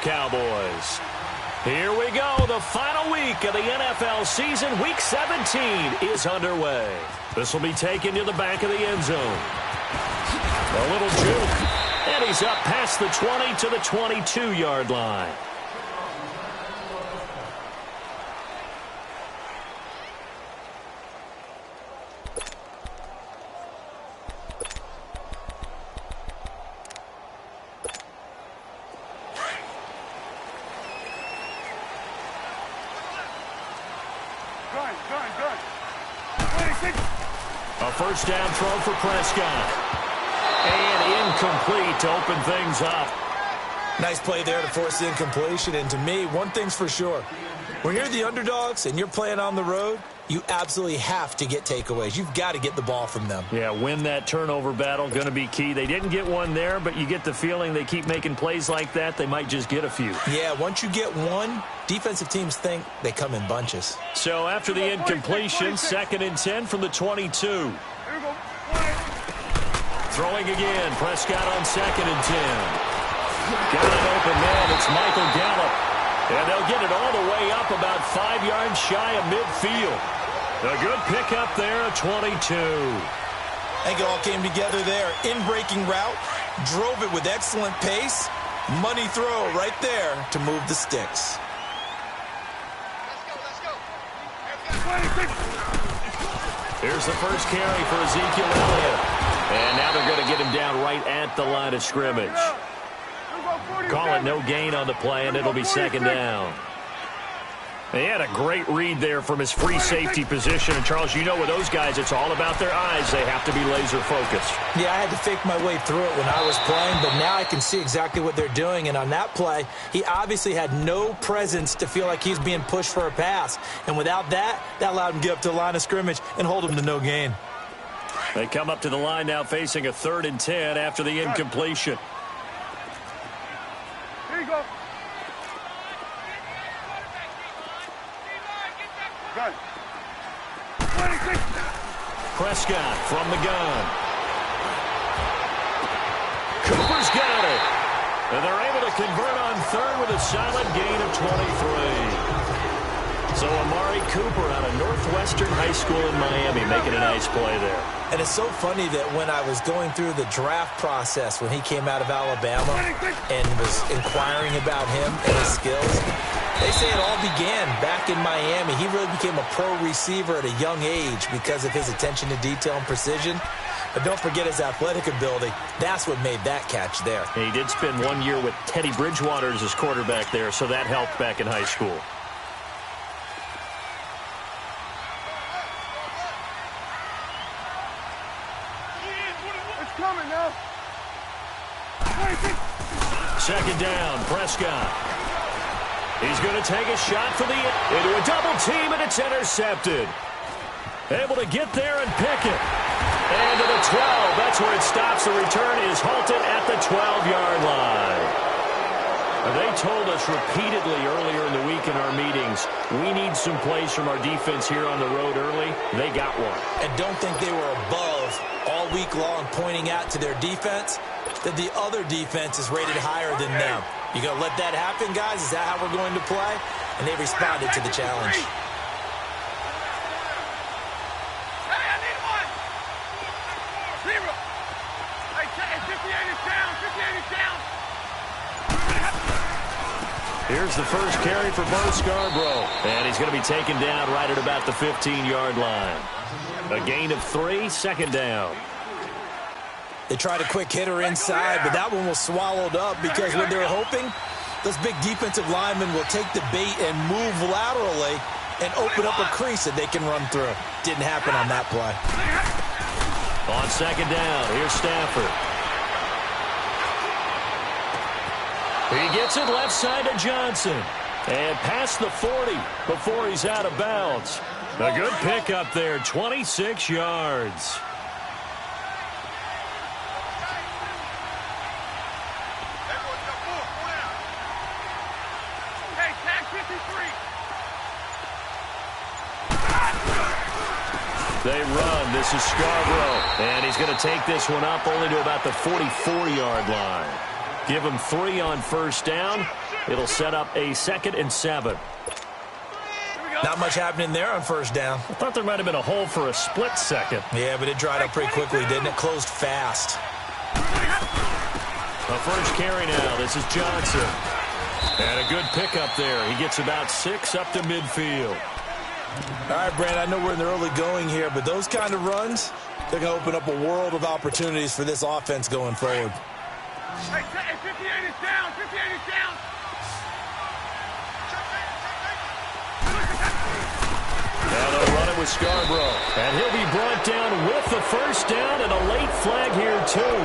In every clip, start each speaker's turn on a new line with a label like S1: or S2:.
S1: Cowboys. Here we go. The final week of the NFL season. Week 17 is underway. This will be taken to the back of the end zone. A little juke. And he's up past the 20 to the 22-yard line. A first down throw for Prescott. And incomplete to open things up.
S2: Nice play there to force the incompletion. And to me, one thing's for sure. When you're the underdogs and you're playing on the road, you absolutely have to get takeaways. You've got to get the ball from them.
S1: Yeah, win that turnover battle, going to be key. They didn't get one there, but you get the feeling they keep making plays like that, they might just get a few.
S2: Yeah, once you get one, defensive teams think they come in bunches.
S1: So after the incompletion, 2nd and 10 from the 22. Throwing again, Prescott on 2nd and 10. Got an open man, it's Michael Gallup. And they'll get it all the way up about 5 yards shy of midfield. A good pickup there at 22.
S2: I think it all came together there. In-breaking route, drove it with excellent pace. Money throw right there to move the sticks.
S1: Here's the first carry for Ezekiel Elliott. And now they're going to get him down right at the line of scrimmage. Call it no gain on the play, and it'll be 2nd down. He had a great read there from his free safety position. And, Charles, you know with those guys, it's all about their eyes. They have to be laser-focused.
S2: Yeah, I had to fake my way through it when I was playing, but now I can see exactly what they're doing. And on that play, he obviously had no presence to feel like he's being pushed for a pass. And without that, that allowed him to get up to the line of scrimmage and hold him to no gain.
S1: They come up to the line now facing a 3rd and 10 after the incompletion.
S3: Here you go. Gun.
S1: Prescott from the gun. Cooper's got it. And they're able to convert on 3rd with a solid gain of 23. So Amari Cooper out of Northwestern High School in Miami making a nice play there.
S2: And it's so funny that when I was going through the draft process when he came out of Alabama and was inquiring about him and his skills, they say it all began back in Miami. He really became a pro receiver at a young age because of his attention to detail and precision. But don't forget his athletic ability. That's what made that catch there.
S1: And he did spend 1 year with Teddy Bridgewater as his quarterback there, so that helped back in high school.
S3: Coming now.
S1: 2nd down, Prescott. He's going to take a shot for the into a double team, and it's intercepted. Able to get there and pick it. And to the 12. That's where it stops. The return is halted at the 12-yard line. They told us repeatedly earlier in the week in our meetings, we need some plays from our defense here on the road early. They got one.
S2: And don't think they were above all week long pointing out to their defense that the other defense is rated higher than them. You going to let that happen, guys? Is that how we're going to play? And they responded to the challenge.
S3: Hey, I need one. 0. Hey, 58 is down. 58 is down.
S1: Here's the first carry for Bo Scarborough. And he's going to be taken down right at about the 15-yard line. A gain of 3, 2nd down.
S2: They tried a quick hitter inside, but that one was swallowed up because when they're hoping, those big defensive linemen will take the bait and move laterally and open up a crease that they can run through. Didn't happen on that play.
S1: On 2nd down, here's Stafford. He gets it left side to Johnson. And past the 40 before he's out of bounds. A good pickup there, 26 yards. They run. This is Scarborough. And he's going to take this one up only to about the 44-yard line. Give him 3 on first down. It'll set up a 2nd and 7.
S2: Not much happening there on first down.
S1: I thought there might have been a hole for a split second.
S2: Yeah, but it dried up pretty quickly, didn't it? Closed fast.
S1: A first carry now. This is Johnson. And a good pickup there. He gets about 6 up to midfield.
S2: All right, Brand, I know we're in the early going here, but those kind of runs, they're going to open up a world of opportunities for this offense going forward.
S3: Hey, 58 is down. 58 is down.
S1: Now they'll run it with Scarborough. And he'll be brought down with the first down and a late flag here, too.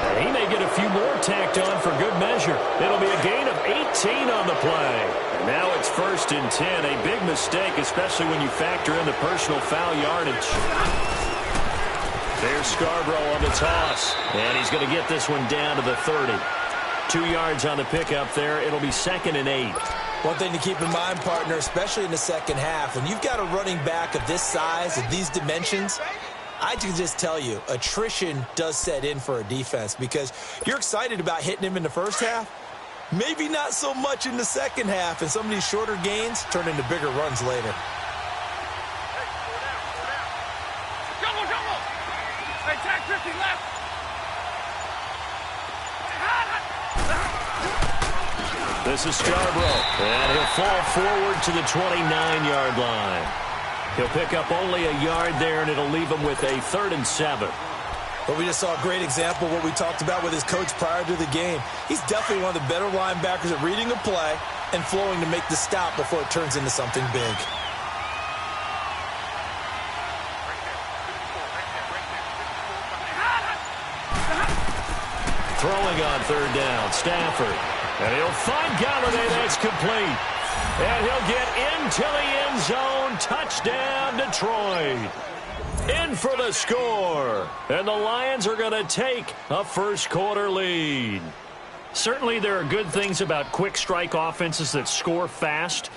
S1: And he may get a few more tacked on for good measure. It'll be a gain of 18 on the play. And now it's 1st and 10. A big mistake, especially when you factor in the personal foul yardage. There's Scarborough on the toss. And he's going to get this one down to the 30. 2 yards on the pickup there. It'll be 2nd and 8.
S2: One thing to keep in mind, partner, especially in the second half, when you've got a running back of this size, of these dimensions, I can just tell you, attrition does set in for a defense because you're excited about hitting him in the first half. Maybe not so much in the second half, and some of these shorter gains turn into bigger runs later.
S3: Jumbo, jumbo. Hey, tag 50 left.
S1: This is Scarborough, and he'll fall forward to the 29-yard line. He'll pick up only a yard there, and it'll leave him with a 3rd and 7.
S2: But we just saw a great example of what we talked about with his coach prior to the game. He's definitely one of the better linebackers at reading a play and flowing to make the stop before it turns into something big.
S1: Throwing on 3rd down, Stafford. And he'll find Galladay. That's complete. And he'll get into the end zone. Touchdown, Detroit. In for the score. And the Lions are going to take a first-quarter lead. Certainly there are good things about quick strike offenses that score fast,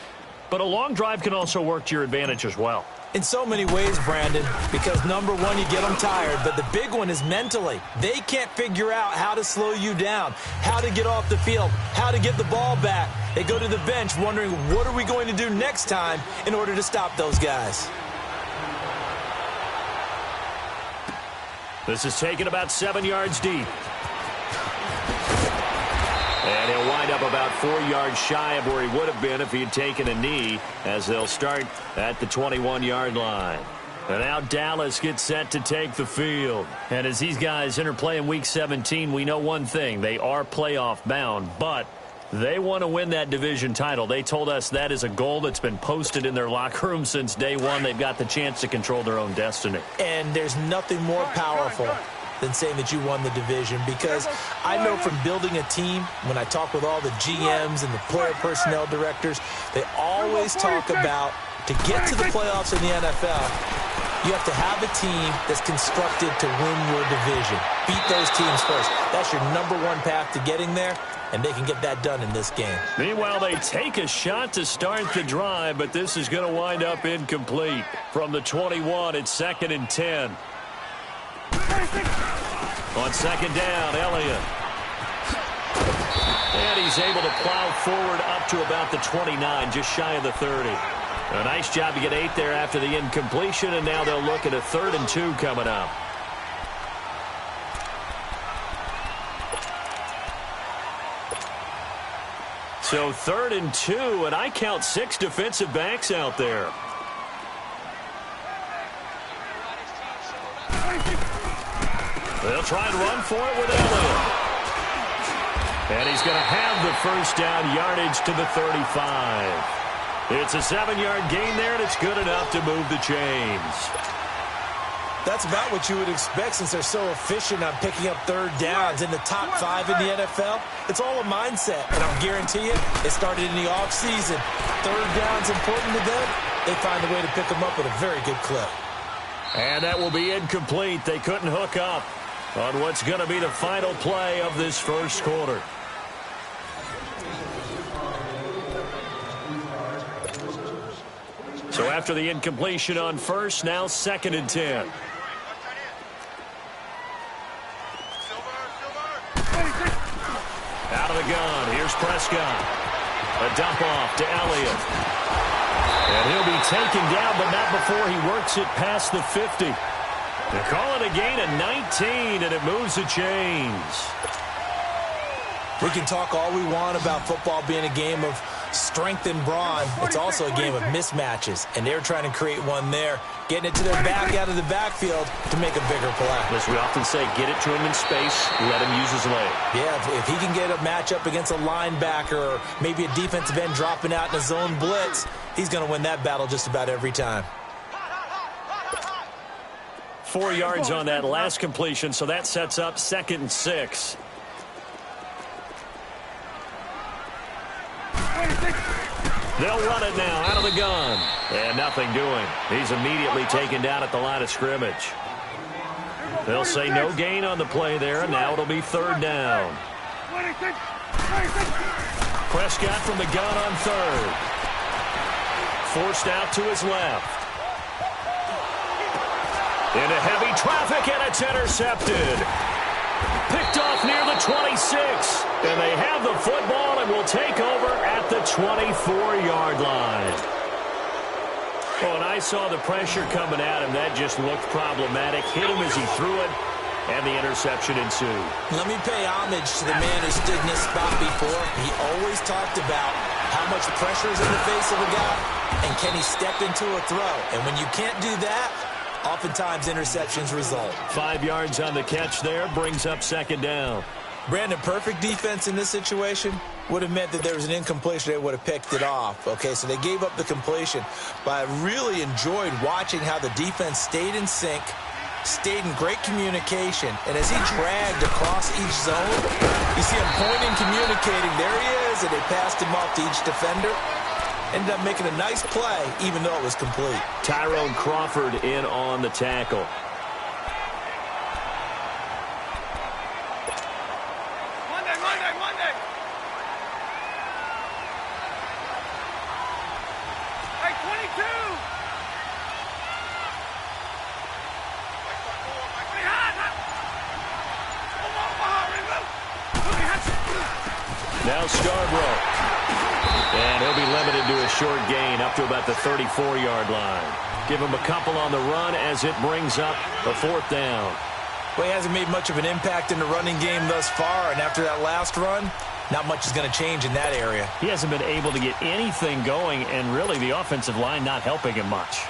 S1: but a long drive can also work to your advantage as well.
S2: In so many ways, Brandon, because number one, you get them tired, but the big one is mentally. They can't figure out how to slow you down, how to get off the field, how to get the ball back. They go to the bench wondering, what are we going to do next time in order to stop those guys?
S1: This is taken about 7 yards deep. And he'll wind up about 4 yards shy of where he would have been if he had taken a knee, as they'll start at the 21-yard line. And now Dallas gets set to take the field. And as these guys interplay in Week 17, we know one thing. They are playoff bound, but they want to win that division title. They told us that is a goal that's been posted in their locker room since day one. They've got the chance to control their own destiny.
S2: And there's nothing more powerful than saying that you won the division, because I know from building a team, when I talk with all the GMs and the player personnel directors, they always talk about, to get to the playoffs in the NFL, you have to have a team that's constructed to win your division. Beat those teams first. That's your number one path to getting there, and they can get that done in this game.
S1: Meanwhile, they take a shot to start the drive, but this is going to wind up incomplete. From the 21, it's 2nd and 10. On 2nd down, Elliott. And he's able to plow forward up to about the 29, just shy of the 30. A nice job to get 8 there after the incompletion, and now they'll look at a 3rd and 2 coming up. So 3rd and 2, and I count 6 defensive backs out there. They'll try and run for it with Elliott. And he's going to have the first down, yardage to the 35. It's a 7-yard gain there, and it's good enough to move the chains.
S2: That's about what you would expect, since they're so efficient on picking up 3rd downs in the top 5 in the NFL. It's all a mindset, and I'll guarantee you, it started in the offseason. 3rd down's important to them. They find a way to pick them up at a very good clip.
S1: And that will be incomplete. They couldn't hook up on what's going to be the final play of this first quarter. So after the incompletion on first, now 2nd and 10. Out of the gun. Here's Prescott. Prescott. A dump off to Elliott. And he'll be taken down, but not before he works it past the 50. They call it a gain of 19, and it moves the chains.
S2: We can talk all we want about football being a game of strength and brawn. It's also a game of mismatches, and they're trying to create one there, getting it to their back out of the backfield to make a bigger play.
S1: As we often say, get it to him in space, let him use his leg.
S2: Yeah, if he can get a matchup against a linebacker or maybe a defensive end dropping out in a zone blitz, he's going to win that battle just about every time.
S1: 4 yards on that last completion, so that sets up 2nd and 6. They'll run it now out of the gun. And nothing doing. He's immediately taken down at the line of scrimmage. They'll say no gain on the play there, and now it'll be 3rd down. Prescott from the gun on 3rd. Forced out to his left. Into heavy traffic, and it's intercepted. Picked off near the 26. And they have the football and will take over at the 24-yard line. Oh, and I saw the pressure coming at him. That just looked problematic. Hit him as he threw it, and the interception ensued.
S2: Let me pay homage to the man who stood in this spot before. He always talked about how much pressure is in the face of a guy, and can he step into a throw? And when you can't do that, oftentimes interceptions result. 5
S1: yards on the catch there, brings up 2nd down.
S2: Brandon, perfect defense in this situation would have meant that there was an incompletion. They would have picked it off. Okay, so they gave up the completion. But I really enjoyed watching how the defense stayed in sync, stayed in great communication. And as he dragged across each zone, you see him pointing, communicating. There he is, and they passed him off to each defender. Ended up making a nice play, even though it was complete.
S1: Tyrone Crawford in on the tackle.
S3: Monday. Hey, 22.
S1: Now Scarborough. And he'll be limited to a short gain up to about the 34-yard line. Give him a couple on the run as it brings up a 4th down.
S2: Well, he hasn't made much of an impact in the running game thus far, and after that last run, not much is going to change in that area.
S1: He hasn't been able to get anything going, and really the offensive line not helping him much.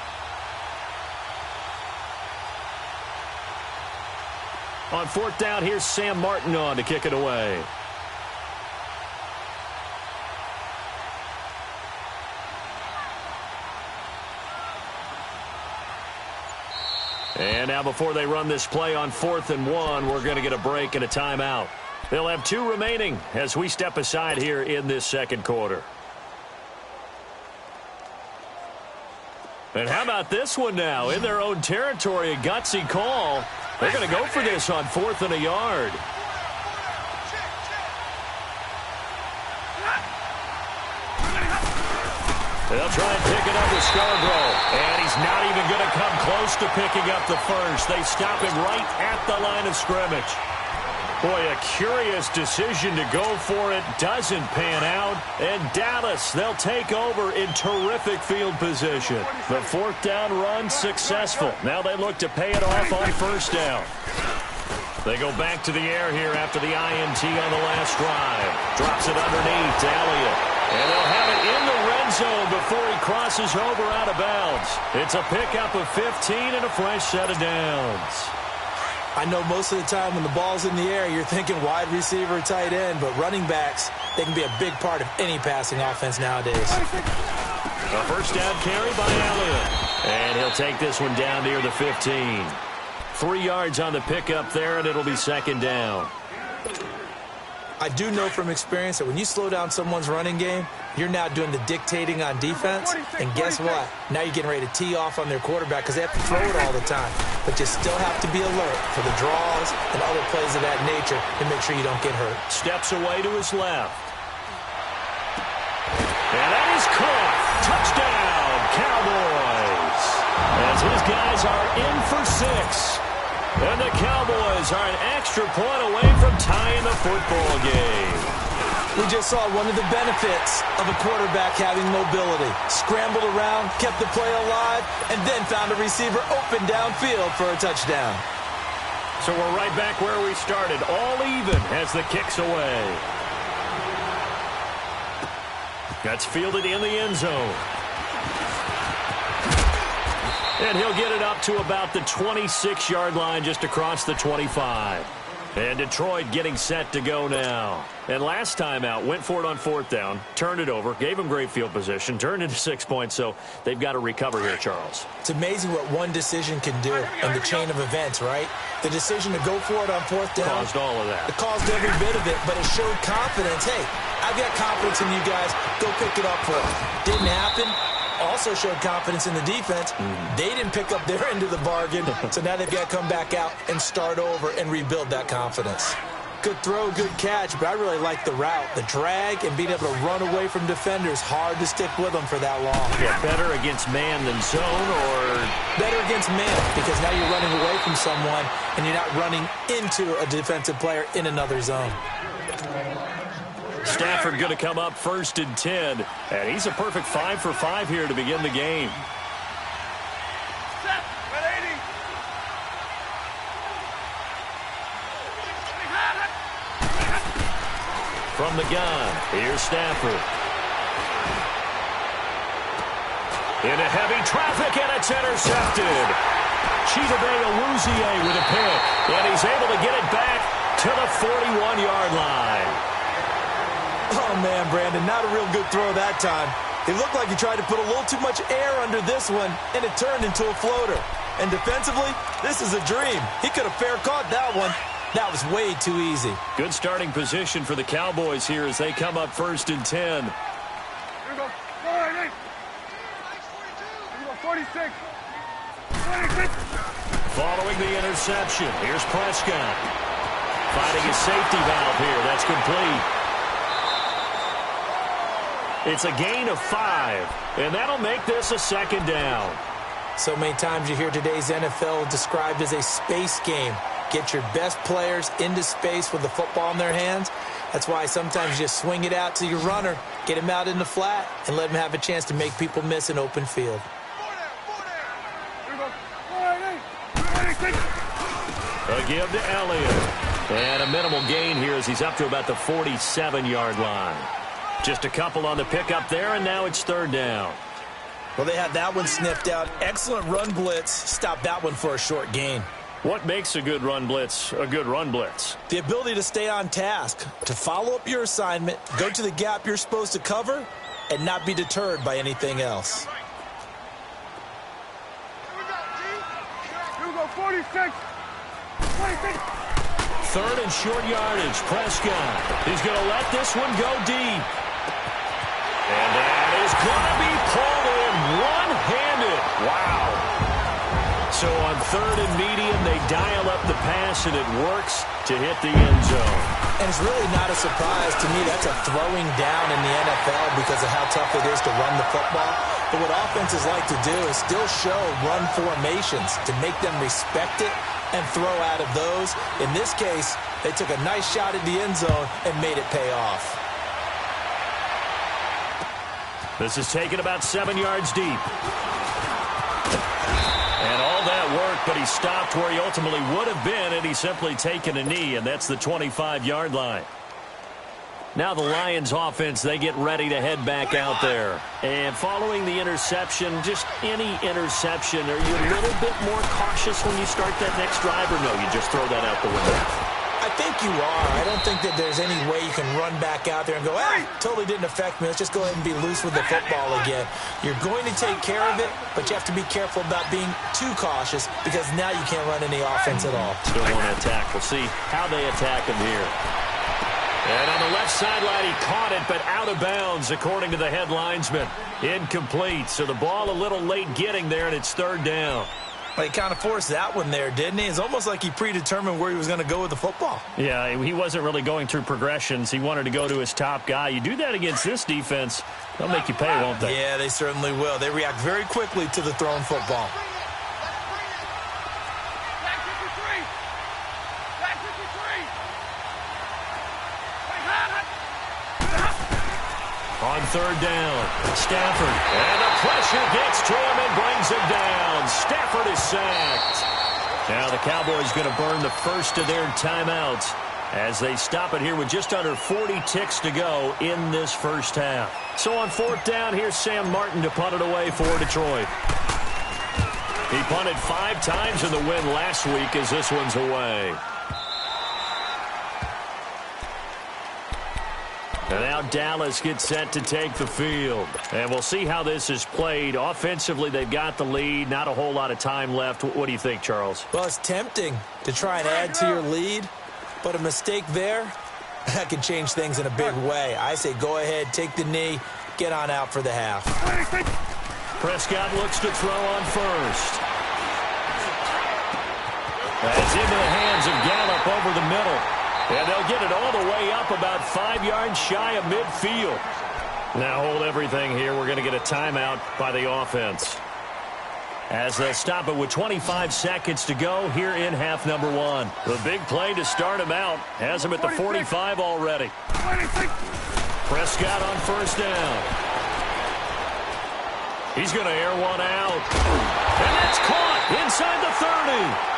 S1: On 4th down, here's Sam Martin on to kick it away. And now before they run this play on 4th and 1, we're going to get a break and a timeout. They'll have 2 remaining as we step aside here in this 2nd quarter. And how about this one now? In their own territory, a gutsy call. They're going to go for this on 4th and a yard. They'll try and pick it up with Scarborough. And he's not even going to come close to picking up the first. They stop him right at the line of scrimmage. Boy, a curious decision to go for it. Doesn't pan out. And Dallas, they'll take over in terrific field position. The 4th down run successful. Now they look to pay it off on 1st down. They go back to the air here after the INT on the last drive. Drops it underneath to Elliott. And they'll have it in the red zone before he crosses over out of bounds. It's a pickup of 15 and a fresh set of downs.
S2: I know most of the time when the ball's in the air, you're thinking wide receiver, tight end, but running backs, they can be a big part of any passing offense nowadays.
S1: A 1st down carry by Elliott. And he'll take this one down near the 15. 3 yards on the pickup there, and it'll be 2nd down.
S2: I do know from experience that when you slow down someone's running game, you're now doing the dictating on defense. And guess what? Now you're getting ready to tee off on their quarterback because they have to throw it all the time. But you still have to be alert for the draws and other plays of that nature to make sure you don't get hurt.
S1: Steps away to his left. And that is caught. Touchdown, Cowboys. As his guys are in for 6. And the Cowboys are an extra point away from tying the football game.
S2: We just saw one of the benefits of a quarterback having mobility. Scrambled around, kept the play alive, and then found a receiver open downfield for a touchdown.
S1: So we're right back where we started, all even as the kick's away. That's fielded in the end zone. And he'll get it up to about the 26-yard line, just across the 25. And Detroit getting set to go now. And last time out, went for it on fourth down, turned it over, gave him great field position, turned into 6 points, so they've got to recover here, Charles.
S2: It's amazing what one decision can do in the chain of events, right? The decision to go for it on fourth down.
S1: Caused all of that.
S2: It caused every bit of it, but it showed confidence. Hey, I've got confidence in you guys. Go pick it up for it. Didn't happen. Also showed confidence in the defense. They didn't pick up their end of the bargain, so now they've got to come back out and start over and rebuild that confidence. Good throw, good catch, but I really like the route. The drag and being able to run away from defenders, hard to stick with them for that long.
S1: Yeah, better against man than zone, or?
S2: Better against man, because now you're running away from someone and you're not running into a defensive player in another zone.
S1: Stafford going to come up 1st and 10. And he's a perfect 5 for 5 here to begin the game. From the gun, here's Stafford. Into heavy traffic, and it's intercepted. Chidobe Awuzie with a pick. And he's able to get it back to the 41-yard line.
S2: Oh, man, Brandon, not a real good throw that time. It looked like he tried to put a little too much air under this one, and it turned into a floater. And defensively, this is a dream. He could have fair caught that one. That was way too easy.
S1: Good starting position for the Cowboys here as they come up 1st and 10.
S3: Here we go. 46. 46.
S1: Following the interception, here's Prescott. Finding his safety valve here. That's complete. It's a gain of 5, and that'll make this a 2nd down.
S2: So many times you hear today's NFL described as a space game. Get your best players into space with the football in their hands. That's why sometimes you just swing it out to your runner, get him out in the flat, and let him have a chance to make people miss an open field.
S1: A give to Elliott. And a minimal gain here as he's up to about the 47-yard line. Just a couple on the pickup there, and now it's 3rd down.
S2: Well, they had that one sniffed out. Excellent run blitz. Stop that one for a short gain.
S1: What makes a good run blitz a good run blitz?
S2: The ability to stay on task, to follow up your assignment, go to the gap you're supposed to cover, and not be deterred by anything else.
S3: Here we go, 46. 46.
S1: 3rd and short yardage. Prescott. He's going to let this one go deep. And that is going to be pulled in one-handed. Wow. So on 3rd and medium, they dial up the pass, and it works to hit the end zone.
S2: And it's really not a surprise to me. That's a throwing down in the NFL because of how tough it is to run the football. But what offenses like to do is still show run formations to make them respect it and throw out of those. In this case, they took a nice shot at the end zone and made it pay off.
S1: This is taken about 7 yards deep. And all that worked, but he stopped where he ultimately would have been, and he's simply taken a knee, and that's the 25-yard line. Now the Lions offense, they get ready to head back out there. And following the interception, just any interception, are you a little bit more cautious when you start that next drive, or no, you just throw that out the window?
S2: I think you are. I don't think that there's any way you can run back out there and go, totally didn't affect me. Let's just go ahead and be loose with the football again. You're going to take care of it, but you have to be careful about being too cautious because now you can't run any offense at all.
S1: Still want to attack. We'll see how they attack him here. And on the left sideline, he caught it, but out of bounds, according to the head linesman. Incomplete. So the ball a little late getting there, and it's 3rd down.
S2: Well, he kind of forced that one there, didn't he? It's almost like he predetermined where he was going to go with the football.
S1: Yeah, he wasn't really going through progressions. He wanted to go to his top guy. You do that against this defense, they'll make you pay, won't they?
S2: Yeah, they certainly will. They react very quickly to the thrown football.
S3: Back 53. Back 53.
S1: third down. Stafford. And the pressure gets to him and brings him down. Stafford is sacked. Now the Cowboys going to burn the first of their timeouts as they stop it here with just under 40 ticks to go in this first half. So on fourth down, here's Sam Martin to punt it away for Detroit. He punted 5 times in the win last week as this one's away. And now Dallas gets set to take the field. And we'll see how this is played. Offensively, they've got the lead. Not a whole lot of time left. What do you think, Charles?
S2: Well, it's tempting to try and add to your lead, but a mistake there, that can change things in a big way. I say go ahead, take the knee, get on out for the half.
S1: Prescott looks to throw on first. That's into the hands of Gallup over the middle. And they'll get it all the way up about 5 yards shy of midfield. Now hold everything here. We're going to get a timeout by the offense. As they'll stop it with 25 seconds to go here in half number 1. The big play to start him out has him at the 45 already. Prescott on first down. He's going to air one out. And that's caught inside the 30.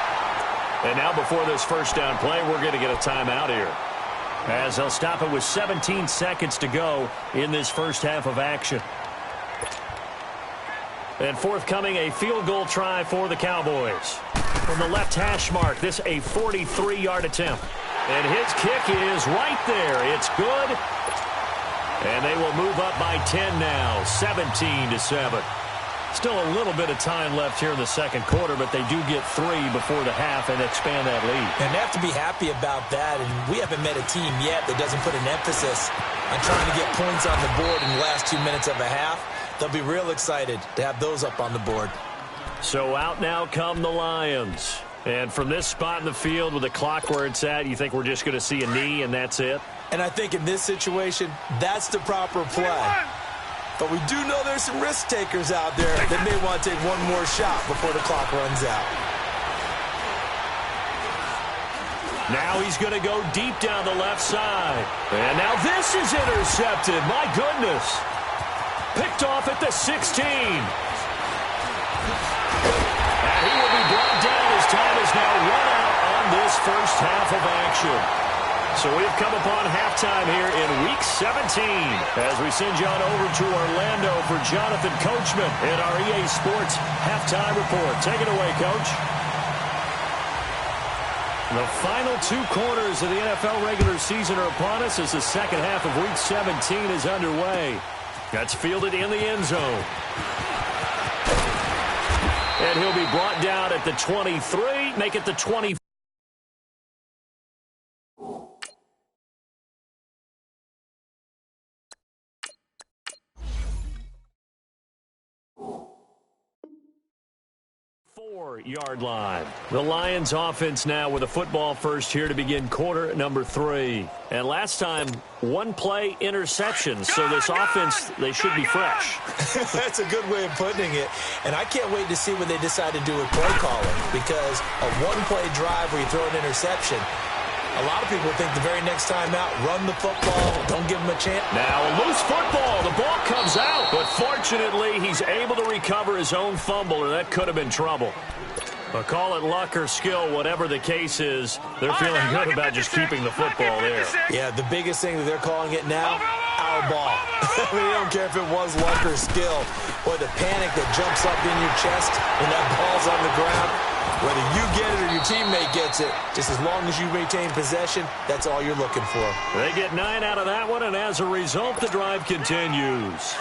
S1: And now before this first down play, we're going to get a timeout here. As they'll stop it with 17 seconds to go in this first half of action. And forthcoming, a field goal try for the Cowboys. From the left hash mark, this a 43-yard attempt. And his kick is right there. It's good. And they will move up by 10 now, 17-7. Still a little bit of time left here in the second quarter, but they do get 3 before the half and expand that lead.
S2: And they have to be happy about that, and we haven't met a team yet that doesn't put an emphasis on trying to get points on the board in the last 2 minutes of a half. They'll be real excited to have those up on the board.
S1: So out now come the Lions. And from this spot in the field with the clock where it's at, you think we're just going to see a knee and that's it?
S2: And I think in this situation, that's the proper play. But we do know there's some risk takers out there that may want to take one more shot before the clock runs out.
S1: Now he's going to go deep down the left side. And now this is intercepted. My goodness. Picked off at the 16. And he will be brought down as time is now run out on this first half of action. So we've come upon halftime here in Week 17 as we send you on over to Orlando for Jonathan Coachman in our EA Sports Halftime Report. Take it away, Coach. The final 2 quarters of the NFL regular season are upon us as the second half of Week 17 is underway. That's fielded in the end zone. And he'll be brought down at the 23, make it the 24. Yard line. The Lions offense now with a football first here to begin quarter number 3. And last time, 1 play interception. So this offense, they should be fresh.
S2: That's a good way of putting it. And I can't wait to see what they decide to do with play calling, because a 1-play drive where you throw an interception, a lot of people think the very next time out, run the football, don't give them a chance.
S1: Now a loose football. The ball comes out. But fortunately, he's able to recover his own fumble, or that could have been trouble. But call it luck or skill, whatever the case is, they're feeling good about just keeping the football there.
S2: Yeah, the biggest thing that they're calling it now, our ball. I mean, they don't care if it was luck or skill. Boy, the panic that jumps up in your chest when that ball's on the ground, whether you get it or your teammate gets it, just as long as you maintain possession, that's all you're looking for.
S1: They get 9 out of that one, and as a result, the drive continues.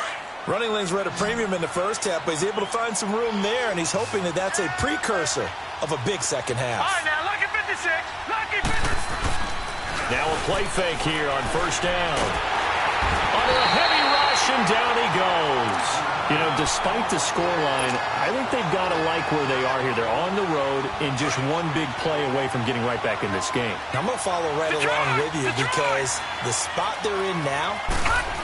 S2: Running lanes were at a premium in the first half, but he's able to find some room there, and he's hoping that that's a precursor of a big second half.
S3: All right, now, lucky 56. Lucky 56.
S1: Now a play fake here on first down. Under a heavy rush, and down he goes. You know, despite the scoreline, I think they've got to like where they are here. They're on the road and just 1 big play away from getting right back in this game.
S2: I'm going to follow right along with you, because the spot they're in now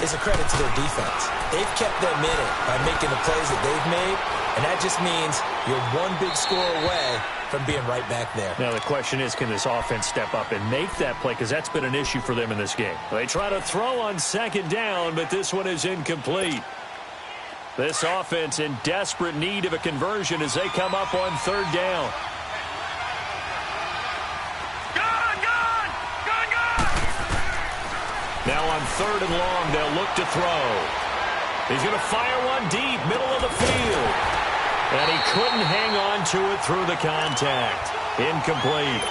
S2: is a credit to their defense. They've kept them in it by making the plays that they've made, and And that just means you're one big score away from being right back there.
S1: Now the question is, can this offense step up and make that play? Because that's been an issue for them in this game. They try to throw on second down, but this one is incomplete. This offense in desperate need of a conversion as they come up on third down. Now on third and long, they'll look to throw. He's going to fire one deep, middle of the field. And he couldn't hang on to it through the contact. Incomplete.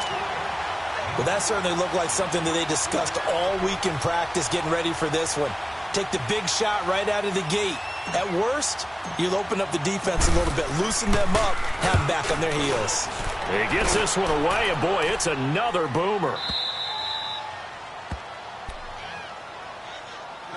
S2: Well, that certainly looked like something that they discussed all week in practice getting ready for this one. Take the big shot right out of the gate. At worst, you'll open up the defense a little bit, loosen them up, have them back on their heels.
S1: He gets this one away, and boy, it's another boomer.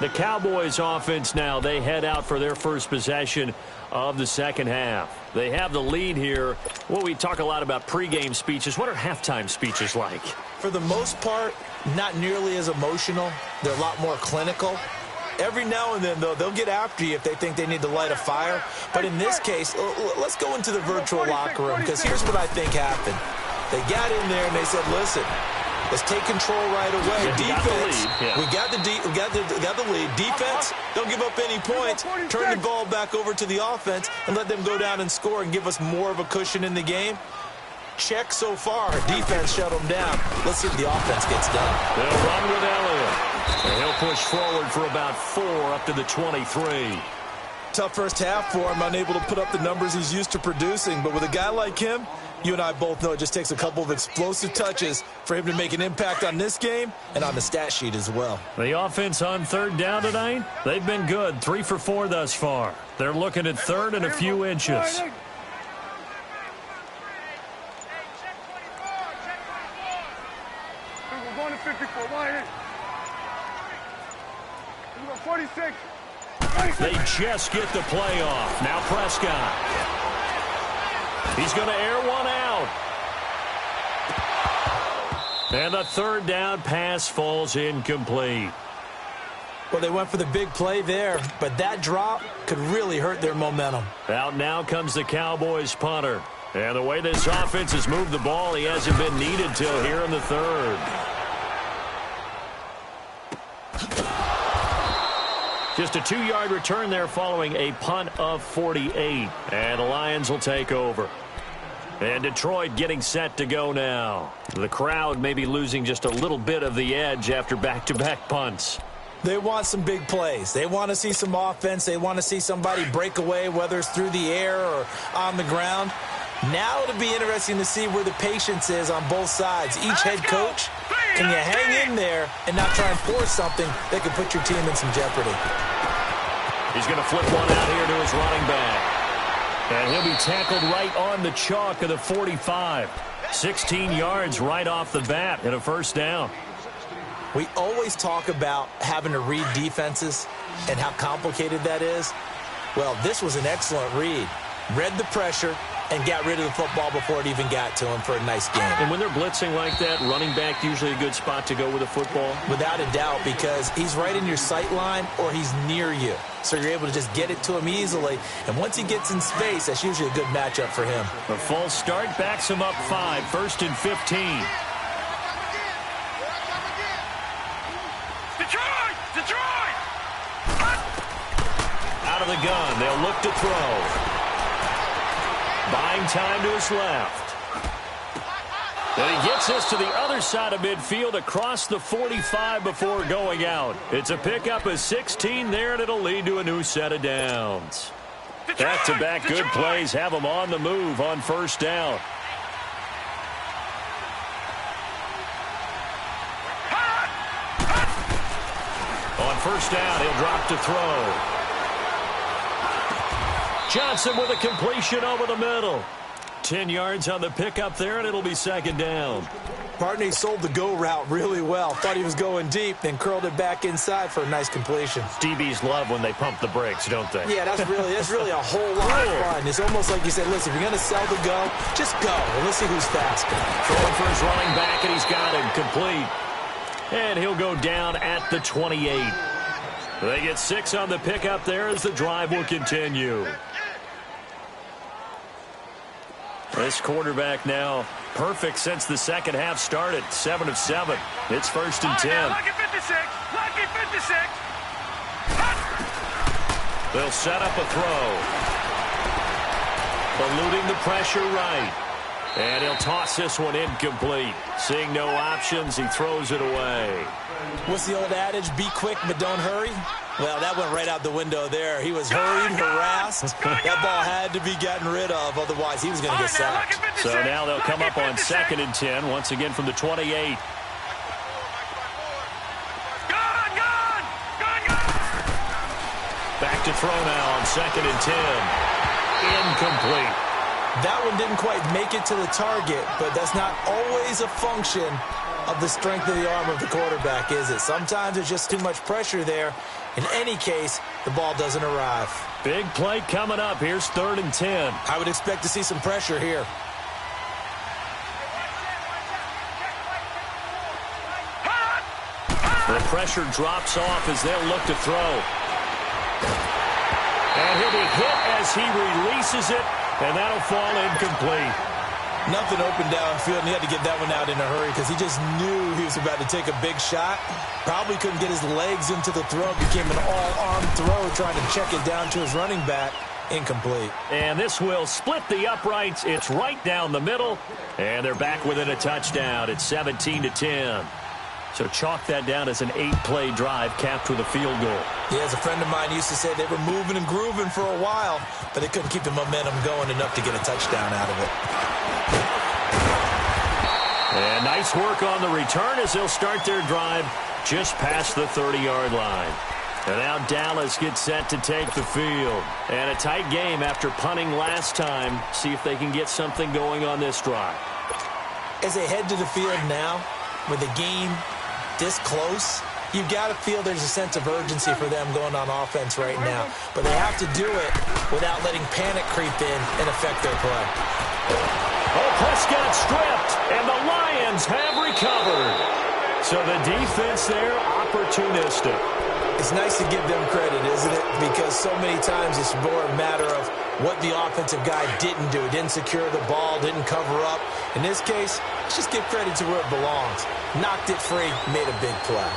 S1: The Cowboys offense now, they head out for their first possession of the second half. They have the lead here. Well, we talk a lot about pregame speeches. What are halftime speeches like?
S2: For the most part, not nearly as emotional. They're a lot more clinical. Every now and then, though, they'll get after you if they think they need to light a fire. But in this case, let's go into the virtual locker room, because here's what I think happened. They got in there and they said, listen, let's take control right away. Defense, we got the lead. Defense, don't give up any points. Turn the ball back over to the offense and let them go down and score and give us more of a cushion in the game. Check so far. Defense shut them down. Let's see if the offense gets done.
S1: They'll run with Elliott. And he'll push forward for about 4 up to the 23.
S2: Tough first half for him, unable to put up the numbers he's used to producing. But with a guy like him, you and I both know it just takes a couple of explosive touches for him to make an impact on this game and on the stat sheet as well.
S1: The offense on third down tonight, they've been good. 3 for 4 thus far. They're looking at third and a few inches.
S3: We're going to 54. Why? 46.
S1: They just get the play off. Now Prescott. He's going to air one out. And the third down pass falls incomplete.
S2: Well, they went for the big play there, but that drop could really hurt their momentum.
S1: Out now comes the Cowboys punter. And the way this offense has moved the ball, he hasn't been needed till here in the third. Just a 2-yard return there following a punt of 48. And the Lions will take over. And Detroit getting set to go now. The crowd may be losing just a little bit of the edge after back-to-back punts.
S2: They want some big plays. They want to see some offense. They want to see somebody break away, whether it's through the air or on the ground. Now it'll be interesting to see where the patience is on both sides. Each head coach, can you hang in there and not try and force something that could put your team in some jeopardy?
S1: He's going to flip one out here to his running back. And he'll be tackled right on the chalk of the 45. 16 yards right off the bat and a first down.
S2: We always talk about having to read defenses and how complicated that is. Well, this was an excellent read. Read the pressure and got rid of the football before it even got to him for a nice game.
S1: And when they're blitzing like that, running back usually a good spot to go with a football?
S2: Without a doubt, because he's right in your sight line or he's near you. So you're able to just get it to him easily. And once he gets in space, that's usually a good matchup for him.
S1: A false start backs him up 5, 1st and 15.
S3: Detroit!
S1: Out of the gun, they'll look to throw. Buying time to his left. And he gets this to the other side of midfield across the 45 before going out. It's a pickup of 16 there, and it'll lead to a new set of downs. Back-to-back good plays have them on the move on first down. On first down, he'll drop to throw. Johnson with a completion over the middle. 10 yards on the pickup there, and it'll be second down.
S2: Partner, he sold the go route really well. Thought he was going deep, then curled it back inside for a nice completion.
S1: DBs love when they pump the brakes, don't they?
S2: Yeah, that's really a whole lot of fun. It's almost like you said, listen, if you're going to sell the go, just go. And let's see who's faster.
S1: Throwing for his running back, and he's got him complete. And he'll go down at the 28. They get 6 on the pickup there as the drive will continue. This quarterback now perfect since the second half started. 7 of 7. It's 1st and 10.
S3: Lucky 56. Lucky 56.
S1: They'll set up a throw. Eluding the pressure right. And he'll toss this one incomplete. Seeing no options, he throws it away.
S2: What's the old adage? Be quick, but don't hurry? Well, that went right out the window there. He was hurried, harassed. That ball had to be gotten rid of, otherwise he was going to get sacked.
S1: So now they'll come up on 2nd and 10, once again from the 28. Back to throw now on 2nd and 10. Incomplete.
S2: That one didn't quite make it to the target, but that's not always a function of the strength of the arm of the quarterback, is it? Sometimes there's just too much pressure there. In any case, the ball doesn't arrive.
S1: Big play coming up. Here's 3rd and 10.
S2: I would expect to see some pressure here.
S1: The pressure drops off as they'll look to throw. And he'll be hit as he releases it, and that'll fall incomplete.
S2: Nothing open downfield, and he had to get that one out in a hurry because he just knew he was about to take a big shot. Probably couldn't get his legs into the throw. Became an all-arm throw trying to check it down to his running back. Incomplete.
S1: And this will split the uprights. It's right down the middle, and they're back within a touchdown. It's 17-10. So chalk that down as an 8-play drive capped with a field goal.
S2: Yeah, as a friend of mine used to say, they were moving and grooving for a while, but they couldn't keep the momentum going enough to get a touchdown out of it.
S1: And nice work on the return as they'll start their drive just past the 30-yard line. And now Dallas gets set to take the field. And a tight game after punting last time. See if they can get something going on this drive.
S2: As they head to the field now, with the game this close, you've got to feel there's a sense of urgency for them going on offense right now. But they have to do it without letting panic creep in and affect their play.
S1: Oh, Prescott stripped, and the Lions have recovered. So the defense there, opportunistic.
S2: It's nice to give them credit, isn't it? Because so many times it's more a matter of what the offensive guy didn't do. Didn't secure the ball, didn't cover up. In this case, let's just give credit to where it belongs. Knocked it free, made a big play.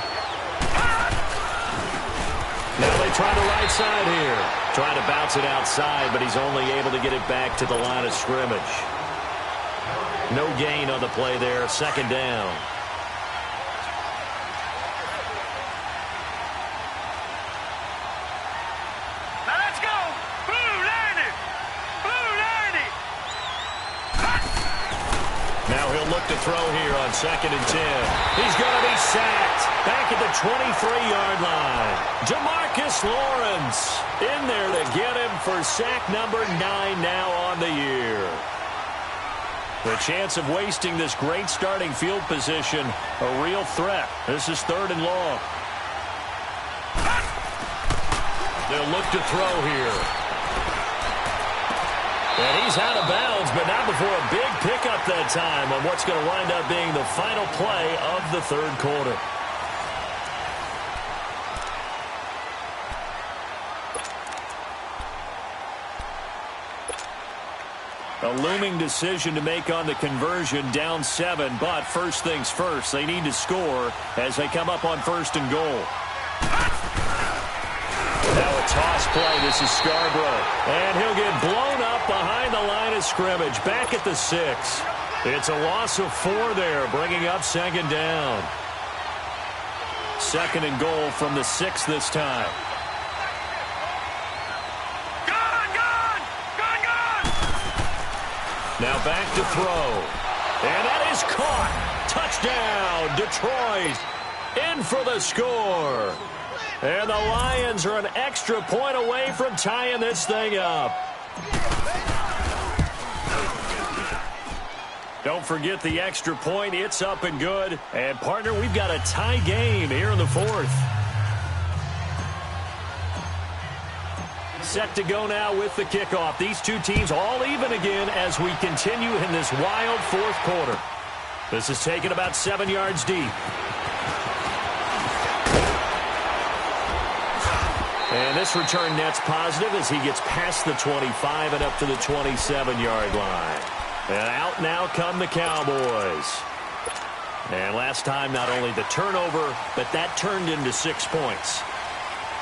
S1: Now they try the right side here. Trying to bounce it outside, but he's only able to get it back to the line of scrimmage. No gain on the play there. 2nd down.
S3: Now let's go. Blue, learn it. Blue, learn it.
S1: Now he'll look to throw here on 2nd and 10. He's going to be sacked back at the 23-yard line. Jamarcus Lawrence in there to get him for sack number 9 now on the year. The chance of wasting this great starting field position, a real threat. This is 3rd and long. They'll look to throw here. And he's out of bounds, but not before a big pickup that time on what's going to wind up being the final play of the 3rd quarter. A looming decision to make on the conversion, down 7, but first things first, they need to score as they come up on 1st and goal. Now a toss play. This is Scarborough. And he'll get blown up behind the line of scrimmage, back at the 6. It's a loss of 4 there, bringing up 2nd down. 2nd and goal from the 6 this time. Now back to throw. And that is caught. Touchdown, Detroit. In for the score. And the Lions are an extra point away from tying this thing up. Don't forget the extra point. It's up and good. And, partner, we've got a tie game here in the 4th. Set to go now with the kickoff. These two teams all even again as we continue in this wild 4th quarter. This is taken about 7 yards deep. And this return net's positive as he gets past the 25 and up to the 27-yard line. And out now come the Cowboys. And last time, not only the turnover, but that turned into 6 points.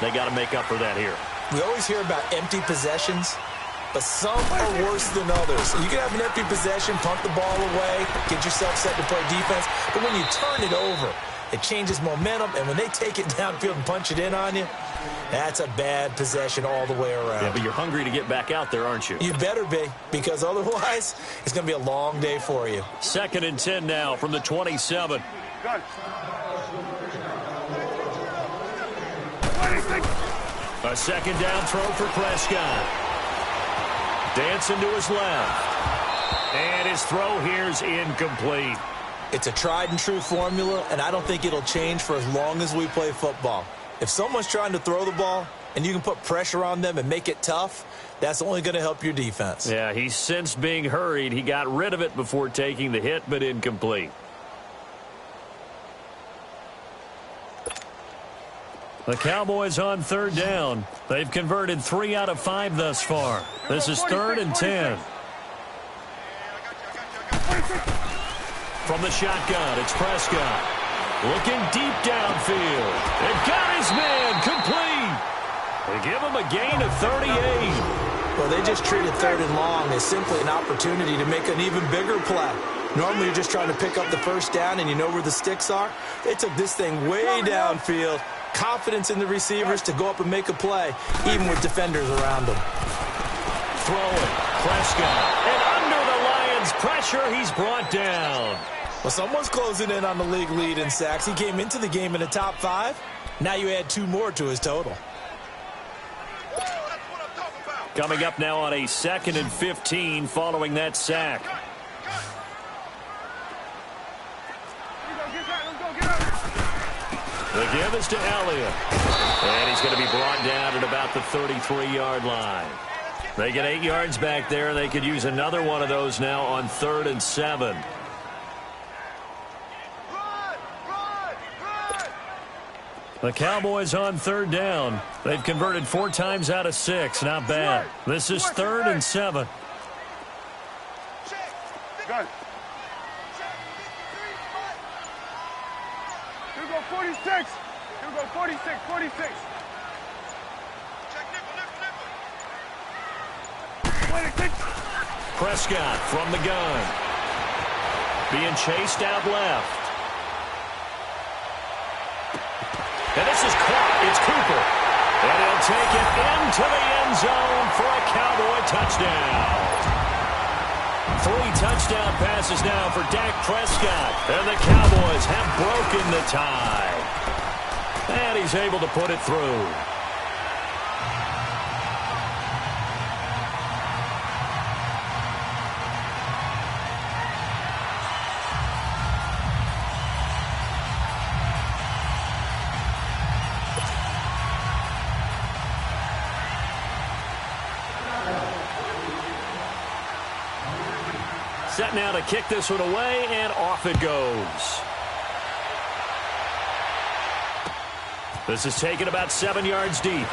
S1: They got to make up for that here.
S2: We always hear about empty possessions, but some are worse than others. You can have an empty possession, punt the ball away, get yourself set to play defense, but when you turn it over, it changes momentum, and when they take it downfield and punch it in on you, that's a bad possession all the way around.
S1: Yeah, but you're hungry to get back out there, aren't you?
S2: You better be, because otherwise, it's going to be a long day for you.
S1: 2nd and 10 now from the 27.
S3: Got it.
S1: A 2nd down throw for Prescott. Dancing to his left. And his throw here's incomplete.
S2: It's a tried and true formula, and I don't think it'll change for as long as we play football. If someone's trying to throw the ball and you can put pressure on them and make it tough, that's only going to help your defense.
S1: Yeah, he sensed being hurried. He got rid of it before taking the hit, but incomplete. The Cowboys on 3rd down. They've converted 3 out of 5 thus far. This is 3rd and 10. From the shotgun, it's Prescott. Looking deep downfield. They've got his man complete. They give him a gain of 38.
S2: Well, they just treated 3rd and long as simply an opportunity to make an even bigger play. Normally, you're just trying to pick up the first down and you know where the sticks are. They took this thing way downfield. Confidence in the receivers to go up and make a play, even with defenders around them.
S1: Throwing, Prescott. And under the Lions' pressure, he's brought down.
S2: Well, someone's closing in on the league lead in sacks. He came into the game in the top 5. Now you add 2 more to his total.
S1: Coming up now on a 2nd and 15 following that sack. The give is to Elliott. And he's going to be brought down at about the 33-yard line. They get 8 yards back there. They could use another one of those now on 3rd and 7. The Cowboys on 3rd down. They've converted 4 times out of 6. Not bad. This is 3rd and 7.
S3: Good. Here we go, 46. Here we go, 46, 46.
S1: Prescott from the gun. Being chased out left. And this is caught. It's Cooper. And he'll take it into the end zone for a Cowboy touchdown. 3 touchdown passes now for Dak Prescott. And the Cowboys have broken the tie. And he's able to put it through. Set now to kick this one away, and off it goes. This is taken about 7 yards deep.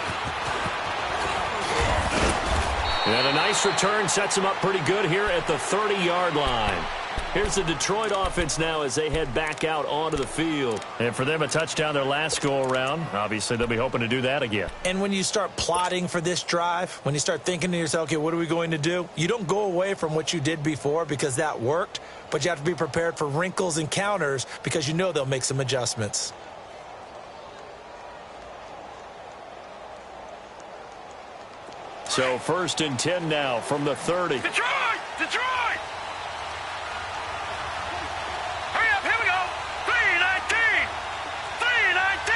S1: And a nice return sets him up pretty good here at the 30-yard line. Here's the Detroit offense now as they head back out onto the field. And for them, a touchdown their last go-around. Obviously, they'll be hoping to do that again.
S2: And when you start plotting for this drive, when you start thinking to yourself, okay, what are we going to do? You don't go away from what you did before because that worked, but you have to be prepared for wrinkles and counters because you know they'll make some adjustments.
S1: So 1st and 10 now from the 30.
S3: Detroit! Detroit! Hurry up, here we go! 3-19! 3-19!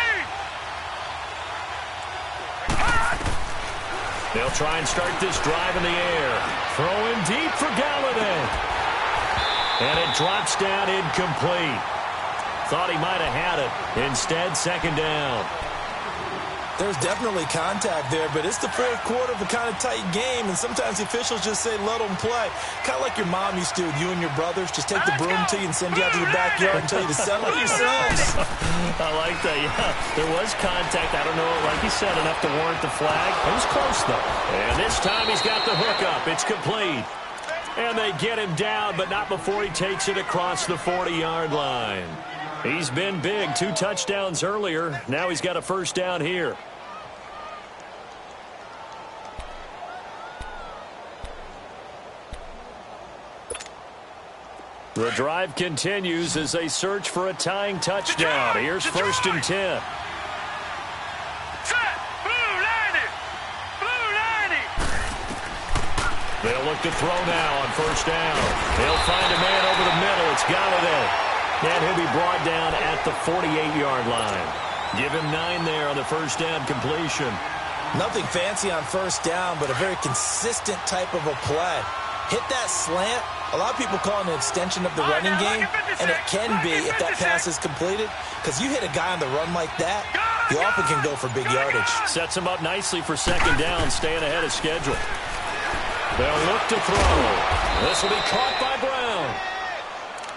S1: They'll try and start this drive in the air. Throwing deep for Galladay. And it drops down incomplete. Thought he might have had it. Instead, 2nd down.
S2: There's definitely contact there, but it's the 4th quarter of a kind of tight game, and sometimes the officials just say, let them play. Kind of like your mom used to with you and your brothers. Just take the broom to you and send you out to the backyard and tell you to settle it yourselves.
S1: I like that, yeah. There was contact. I don't know, like you said, enough to warrant the flag. It was close, though. And this time he's got the hook up. It's complete. And they get him down, but not before he takes it across the 40-yard line. He's been big. 2 touchdowns earlier. Now he's got a first down here. The drive continues as they search for a tying touchdown. Here's first and 10. They'll look to throw now on first down. They'll find a man over the middle. It's Galladay. And he'll be brought down at the 48-yard line. Give him 9 there on the first down completion.
S2: Nothing fancy on first down, but a very consistent type of a play. Hit that slant. A lot of people call it an extension of the running game, and it can be if that pass is completed, because you hit a guy on the run like that, you often can go for big yardage.
S1: Sets him up nicely for second down, staying ahead of schedule. They'll look to throw. This will be caught by Brown.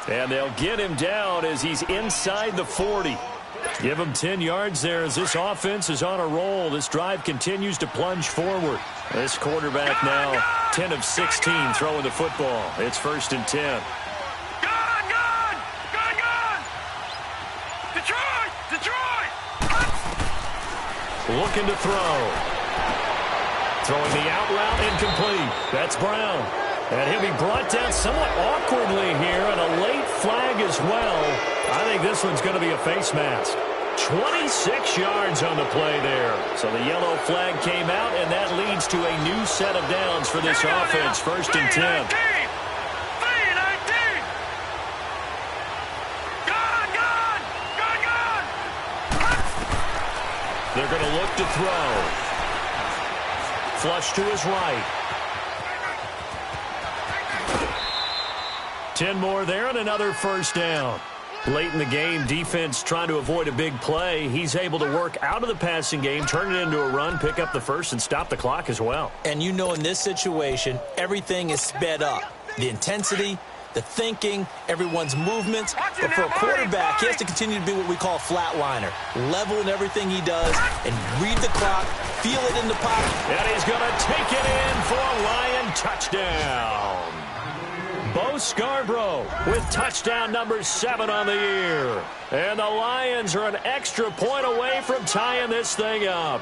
S1: And they'll get him down as he's inside the 40. Give him 10 yards there as this offense is on a roll. This drive continues to plunge forward. This quarterback now 10 of 16 throwing the football. It's first and 10.
S3: Gone! Detroit!
S1: Looking to throw. Throwing the out route incomplete. That's Brown. And he'll be brought down somewhat awkwardly here, and a late flag as well. I think this one's going to be a face mask. 26 yards on the play there. So the yellow flag came out, and that leads to a new set of downs for this offense. First and 10. They're going to look to throw. Flush to his right. 10 more there and another first down. Late in the game, defense trying to avoid a big play. He's able to work out of the passing game, turn it into a run, pick up the first, and stop the clock as well.
S2: And you know in this situation, everything is sped up. The intensity, the thinking, everyone's movements. But for a quarterback, he has to continue to be what we call a flatliner. Level in everything he does and read the clock, feel it in the pocket.
S1: And he's going to take it in for a Lion touchdown. Bo Scarborough with touchdown number 7 on the year. And the Lions are an extra point away from tying this thing up.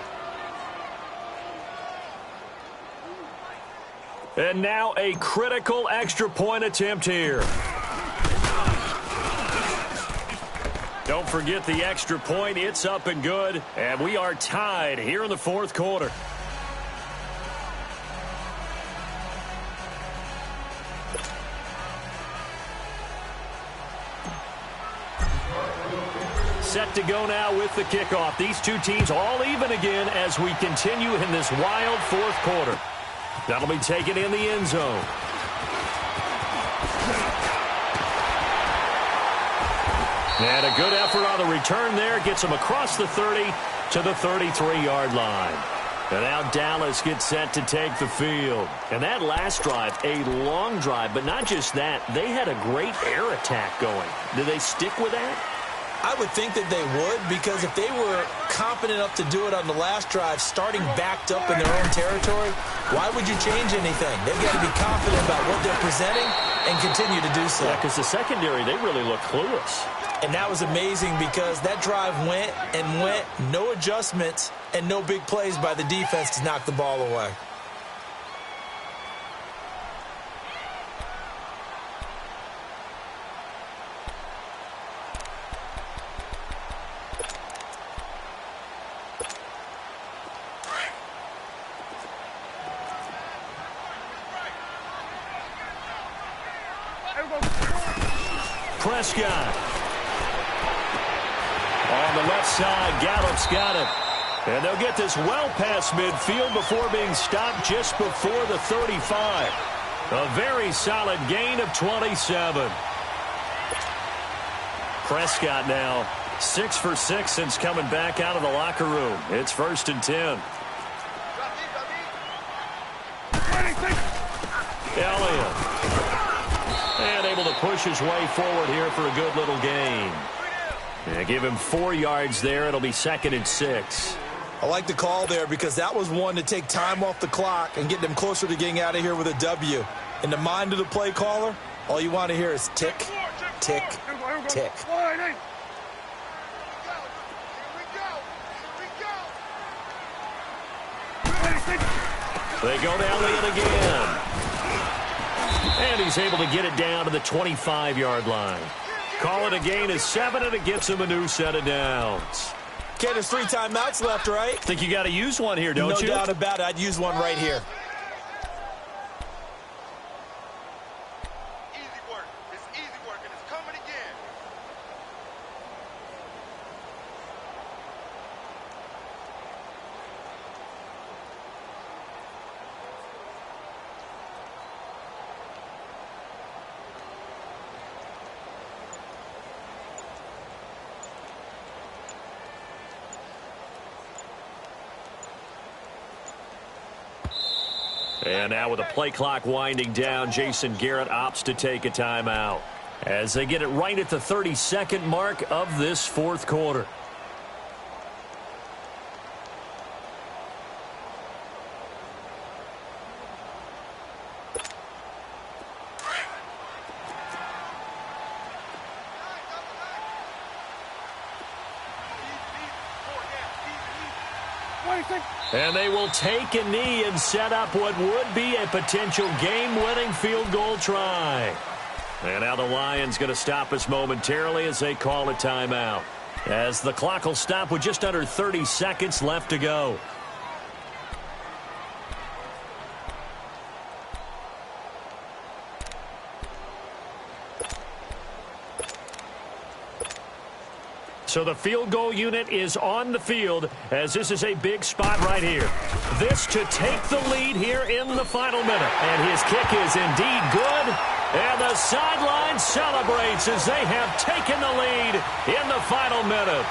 S1: And now a critical extra point attempt here. Don't forget the extra point. It's up and good. And we are tied here in the fourth quarter. Set to go now with the kickoff. These two teams all even again as we continue in this wild fourth quarter. That'll be taken in the end zone. And a good effort on the return there. Gets him across the 30 to the 33-yard line. And now Dallas gets set to take the field. And that last drive, a long drive, but not just that. They had a great air attack going. Do they stick with that?
S2: I would think that they would, because if they were confident enough to do it on the last drive, starting backed up in their own territory, why would you change anything? They've got to be confident about what they're presenting and continue to do so.
S1: Yeah, because the secondary, they really look clueless.
S2: And that was amazing because that drive went and went, no adjustments and no big plays by the defense to knock the ball away.
S1: Prescott. On the left side, Gallup's got it. And they'll get this well past midfield before being stopped just before the 35. A very solid gain of 27. Prescott now 6 for 6 since coming back out of the locker room. It's first and 10. Elliott. And able to push his way forward here for a good little gain. And give him 4 yards there. It'll be second and 6.
S2: I like the call there because that was one to take time off the clock and get them closer to getting out of here with a W. In the mind of the play caller, all you want to hear is tick, tick, tick.
S1: They go down Leon again. And he's able to get it down to the 25-yard line. Call it a gain of 7, and it gets him a new set of downs.
S2: Okay, there's 3 timeouts left, right?
S1: Think you got to use one here, don't you?
S2: No doubt about it. I'd use one right here.
S3: Easy work. It's easy work, and it's coming again.
S1: And now with the play clock winding down, Jason Garrett opts to take a timeout as they get it right at the 32nd mark of this fourth quarter. And they will take a knee and set up what would be a potential game-winning field goal try. And now the Lions going to stop us momentarily as they call a timeout, as the clock will stop with just under 30 seconds left to go. So the field goal unit is on the field as this is a big spot right here. This to take the lead here in the final minute. And his kick is indeed good. And the sideline celebrates as they have taken the lead in the final minute.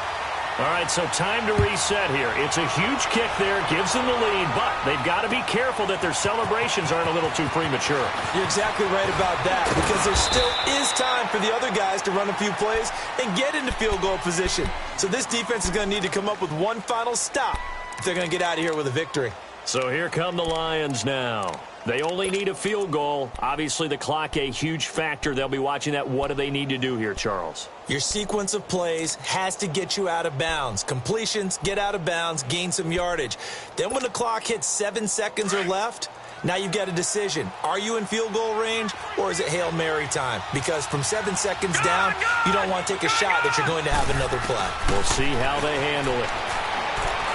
S1: All right, so time to reset here. It's a huge kick there, gives them the lead, but they've got to be careful that their celebrations aren't a little too premature.
S2: You're exactly right about that, because there still is time for the other guys to run a few plays and get into field goal position. So this defense is going to need to come up with one final stop if they're going to get out of here with a victory.
S1: So here come the Lions now. They only need a field goal. Obviously, the clock a huge factor. They'll be watching that. What do they need to do here, Charles?
S2: Your sequence of plays has to get you out of bounds. Completions, get out of bounds, gain some yardage. Then when the clock hits 7 seconds or left, now you've got a decision. Are you in field goal range, or is it Hail Mary time? Because from 7 seconds down, you don't want to take a shot that you're going to have another play.
S1: We'll see how they handle it.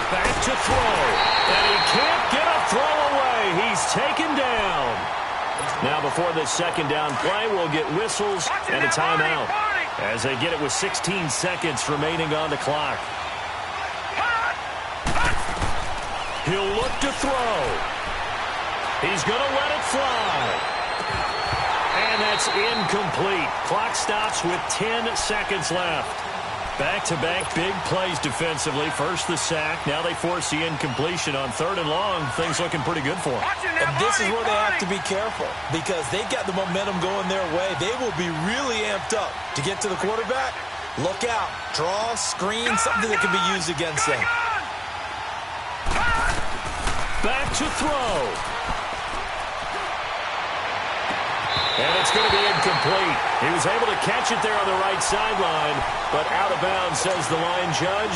S1: Back to throw. And he can't get a throw away. He's taken down. Now before this second down play, we'll get whistles and a timeout as they get it with 16 seconds remaining on the clock. He'll look to throw. He's going to let it fly. And that's incomplete. Clock stops with 10 seconds left. Back-to-back big plays defensively. First the sack. Now they force the incompletion on 3rd and long. Things looking pretty good for them.
S2: And this is where they have to be careful, because they've got the momentum going their way. They will be really amped up to get to the quarterback. Look out. Draw, screen, something that can be used against them.
S1: Back to throw. And it's going to be incomplete. He was able to catch it there on the right sideline, but out of bounds, says the line judge.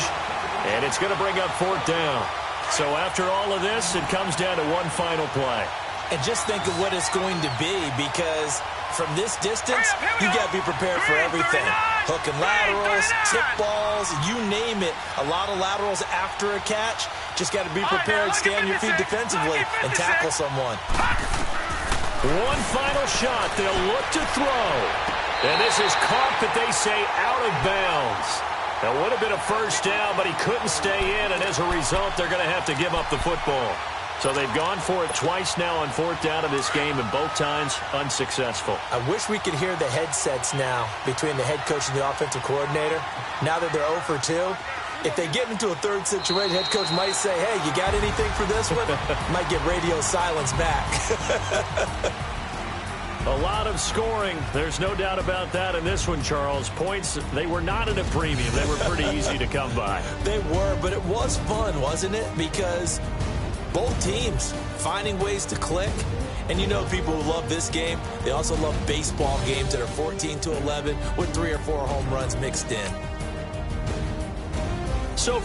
S1: And it's going to bring up 4th down. So after all of this, it comes down to one final play.
S2: And just think of what it's going to be, because from this distance, you got to be prepared for everything. Hook and laterals, tip balls, you name it. A lot of laterals after a catch. Just got to be prepared, stay on your feet defensively, and tackle someone.
S1: One final shot. They'll look to throw. And this is caught, but they say out of bounds. That would have been a first down, but he couldn't stay in, and as a result, they're going to have to give up the football. So they've gone for it twice now on 4th down of this game, and both times unsuccessful.
S2: I wish we could hear the headsets now between the head coach and the offensive coordinator. Now that they're 0 for 2, if they get into a third situation, head coach might say, hey, you got anything for this one? Might get radio silence back.
S1: A lot of scoring. There's no doubt about that in this one, Charles. Points, they were not at a premium. They were pretty easy to come by.
S2: They were, but it was fun, wasn't it? Because both teams finding ways to click. And you know people who love this game, they also love baseball games that are 14-11 with 3 or 4 home runs mixed in.
S1: So